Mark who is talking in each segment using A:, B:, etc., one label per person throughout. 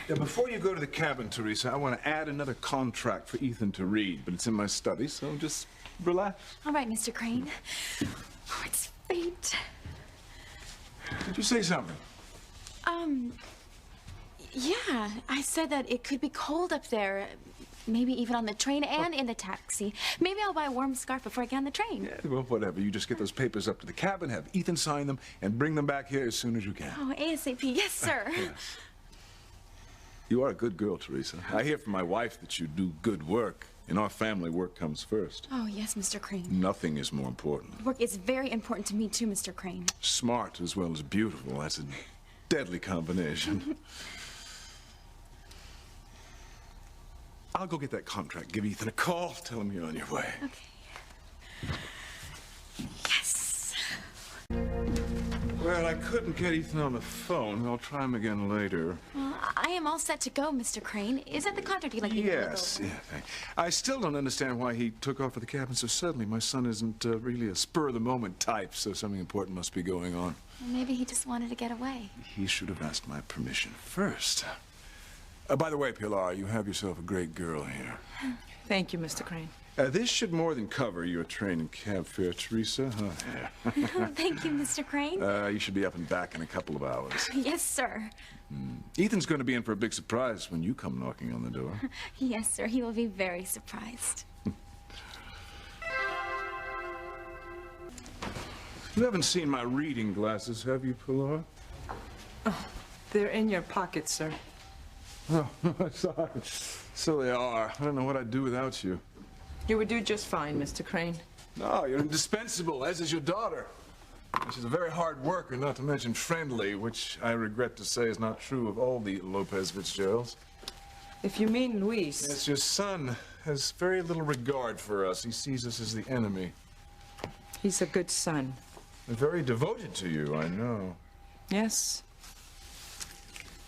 A: Yeah, before you go to the cabin, Teresa, I want to add another contract for Ethan to read, but it's in my study, so just relax.
B: All right, Mr. Crane. Oh, it's fate.
A: Did you say something?
B: Yeah, I said that it could be cold up there. Maybe even on the train and in the taxi. Maybe I'll buy a warm scarf before I get on the train.
A: Yeah, well, whatever. You just get those papers up to the cabin, have Ethan sign them, and bring them back here as soon as you can.
B: Oh, ASAP. Yes, sir.
A: Yes. You are a good girl, Teresa. I hear from my wife that you do good work. In our family, work comes first.
B: Oh, yes, Mr. Crane.
A: Nothing is more important.
B: Work is very important to me, too, Mr. Crane.
A: Smart as well as beautiful. That's a deadly combination. I'll go get that contract. Give Ethan a call. Tell him you're on your way.
B: Okay. Yes.
A: Well, I couldn't get Ethan on the phone. I'll try him again later.
B: Well, I am all set to go, Mr. Crane. Is that the contract you'd like me to look over?
A: Yes. Yeah, thanks. I still don't understand why he took off for the cabin so suddenly. My son isn't really a spur-of-the-moment type, so something important must be going on.
B: Well, maybe he just wanted to get away.
A: He should have asked my permission first. By the way, Pilar, you have yourself a great girl here.
C: Thank you, Mr. Crane.
A: This should more than cover your train and cab fare, Teresa. Yeah.
B: Thank you, Mr. Crane.
A: You should be up and back in a couple of hours.
B: Yes, sir.
A: Ethan's going to be in for a big surprise when you come knocking on the door.
B: Yes, sir. He will be very surprised.
A: You haven't seen my reading glasses, have you, Pilar?
C: Oh, they're in your pocket, sir.
A: Oh, sorry. So they are. I don't know what I'd do without you.
C: You would do just fine, Mr. Crane.
A: No, you're indispensable, as is your daughter. She's a very hard worker, not to mention friendly, which I regret to say is not true of all the Lopez Fitzgeralds.
C: If you mean Luis...
A: Yes, your son has very little regard for us. He sees us as the enemy.
C: He's a good son.
A: Very devoted to you, I know.
C: Yes.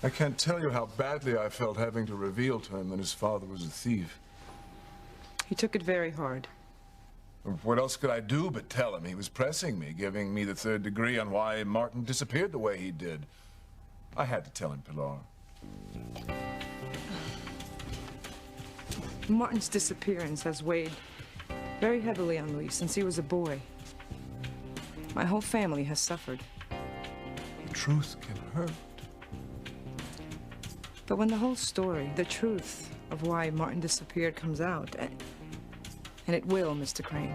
A: I can't tell you how badly I felt having to reveal to him that his father was a thief.
C: He took it very hard.
A: What else could I do but tell him? He was pressing me, giving me the third degree on why Martin disappeared the way he did. I had to tell him, Pilar.
C: Martin's disappearance has weighed very heavily on Luis since he was a boy. My whole family has suffered.
A: The truth can hurt.
C: But when the whole story, the truth of why Martin disappeared comes out, and it will, Mr. Crane,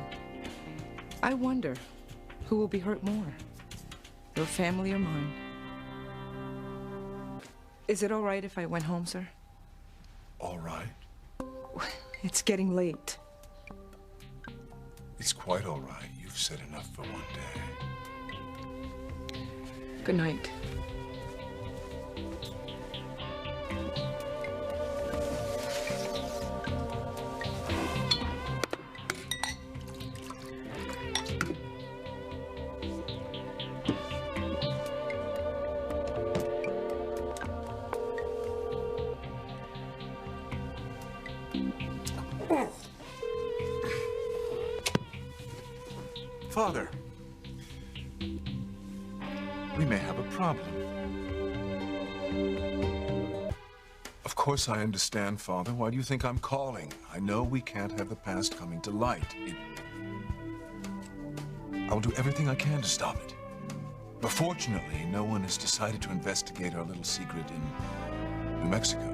C: I wonder who will be hurt more, your family or mine. Is it all right if I went home, sir?
A: All right.
C: It's getting late.
A: It's quite all right. You've said enough for one day.
C: Good night.
A: Father, we may have a problem. Of course I understand, Father. Why do you think I'm calling? I know we can't have the past coming to light. I will do everything I can to stop it. But fortunately, no one has decided to investigate our little secret in New Mexico.